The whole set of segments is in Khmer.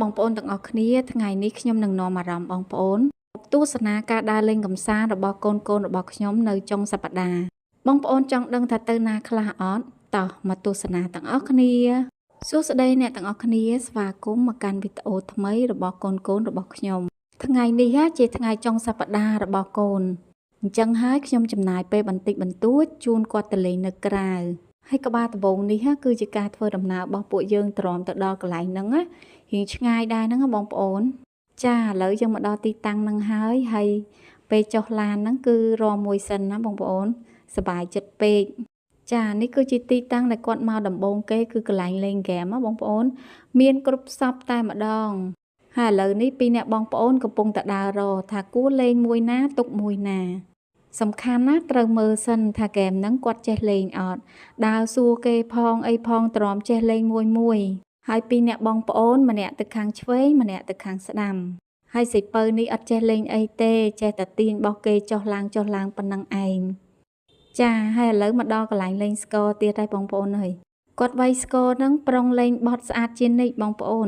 បងប្អូនទាំងអស់គ្នាថ្ងៃនេះខ្ញុំនឹងនាំអារម្មណ៍បងប្អូនទស្សនាការដើរលេងកម្សាន្តរបស់កូនរបស់ខ្ញុំនៅចុងសប្តាហ៍បងប្អូនចង់ដឹងថាទៅណាខ្លះអត់តោះមកទស្សនាទាំងអស់គ្នាសួស្តីអ្នកទាំងអស់គ្នាស្វាគមន៍មកកាន់វីដេអូថ្មីរបស់កូនរបស់ខ្ញុំថ្ងៃនេះជាថ្ងៃចុងសប្តាហ៍របស់កូនអញ្ចឹងហើយខ្ញុំចំណាយពេលបន្តិចបន្តួចជូនគាត់ទៅលេងនៅក្រៅហើយក្បាលដំបងនេះគឺជាការធ្វើដំណើររបស់ពួកយើងទ្រាំទៅដល់កន្លែងហ្នឹងរៀងឆ្ងាយដែរហ្នឹងបងប្អូនចាឥឡូវយើងមកដល់ទីតាំងហ្នឹងហើយពេលចុះឡានហ្នឹងគឺរមមួយសិនណាបងប្អូនសប្បាយចិត្តពេកចានេះគឺជាទីតាំងដែលគាត់មកដំបងគេគឺកន្លែងលេងហ្គេមបងប្អូនមានគ្រប់សពតែម្ដងហើយឥឡូវនេះពីរអ្នកបងប្អូនកំពុងតែដើររថាគួរលេងមួយណាទុកមួយណាសំខាន់ណាត្រូវមើលសិនថាហ្គេមហ្នឹងគាត់ចេះលេងអត់ដើរសួរគេផងអីផងទ្រាំចេះលេងមួយហើយពីរអ្នកបងប្អូនម្នាក់ទៅខាងឆ្វេងម្នាក់ទៅខាងស្ដាំហើយសៀវពៅនេះអត់ចេះលេងអីទេចេះតែទាញបោះគេចុះឡើងប៉ុណ្ណឹងឯងចាហើយឥឡូវមកដល់កន្លែងលេងស្គរទៀតហើយបងប្អូនអើយគាត់វាយស្គរហ្នឹងប្រុងលេងបត់ស្អាតជានិច្ចបងប្អូន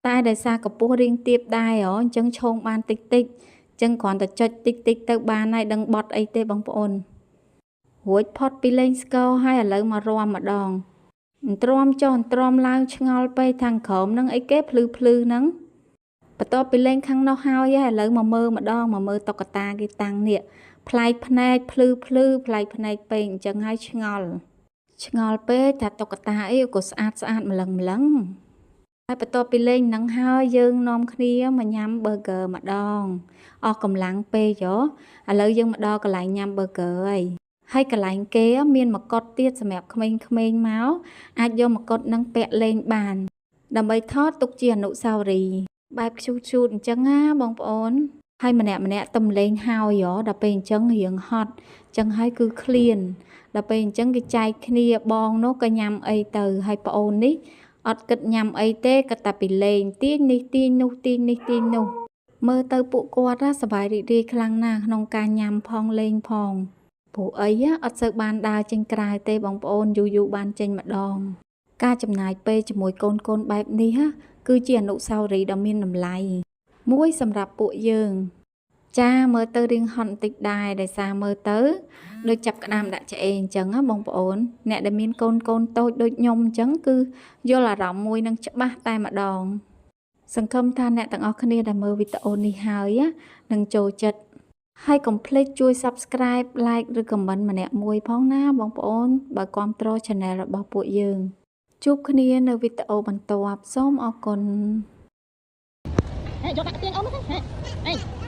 តែដោយសារកម្ពស់រៀងទាបដែរអញ្ចឹងឈោងបានតិចចឹងគ្រាន់តែចុចតិចទៅបានហើយដឹងបត់អីទេបងប្អូនរួចផុតពីលេងស្គរហើយឥឡូវមករាំម្ដងទ្រាំចុះទ្រាំឡើងឆ្ងល់ពេកខាងក្រោមហ្នឹងអីគេភ្លឺហ្នឹងបន្ទាប់ពីលេងខាងនោះហើយឥឡូវមកមើលម្ដងមកមើលតុក្កតាគេតាំងនេះប្លែកភ្នែកភ្លឺប្លែកភ្នែកពេកអញ្ចឹងហើយឆ្ងល់ពេកថាតុក្កតាអីក៏ស្អាតម្លឹងហើយបន្ទាប់ពីលេងហ្នឹងហើយយើងនាំគ្នាមកញ៉ាំ burger ម្ដងអស់កម្លាំងពេកឥឡូវយើងមកដល់កន្លែងញ៉ាំ burger ហើយកន្លែងគេមានមកុដទៀតសម្រាប់ក្មេងៗមកអាចយកមកុដហ្នឹងពាក់លេងបានដើម្បីថតទុកជាអនុស្សាវរីយ៍បែបឈូតអញ្ចឹងណាបងប្អូនហើយម្នាក់ទំលេងហើយដល់ពេលអញ្ចឹងរៀងហត់អញ្ចឹងហើយគឺឃ្លានដល់ពេលអញ្ចឹងគេចែកគ្នាបងនោះក៏ញ៉ាំអីទៅហើយប្អូននេះអត់គិតញ៉ាំអីទេគាត់តែពីលេងទាញនេះទាញនោះមើលទៅពួកគាត់សប្បាយរីករាយខ្លាំងណាស់ក្នុងការញ៉ាំផងលេងផងព្រោះអីអត់សូវបានដើរចេញក្រៅទេបងប្អូនយូរបានចេញម្ដងការចំណាយពេលជាមួយកូនបែបនេះគឺជាអនុស្សាវរីយ៍ដ៏មានតម្លៃមួយសម្រាប់ពួកយើងចាមើលទៅរៀងហត់បន្តិចដែរដោយសារមើលទៅដូចចាប់ក្តាមដាក់ឆ្អេងអញ្ចឹងបងប្អូនអ្នកដែលមានកូនតូចដូចខ្ញុំអញ្ចឹងគឺយល់អារម្មណ៍មួយនឹងច្បាស់តែម្ដងសង្ឃឹមថាអ្នកទាំងអស់គ្នាដែលមើលវីដេអូនេះហើយនឹងចូលចិត្តហើយកុំភ្លេចជួយ Subscribe Like ឬ Comment ម្នាក់មួយផងណាបងប្អូនបើគាំទ្រ Channel របស់ពួកយើងជួបគ្នានៅវីដេអូបន្ទាប់សូមអរគុណយកដាក់ទៀងអូនហ្នឹងអេ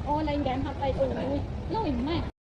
អូលេងហ្គេមហត់អីអូយលុយម៉ា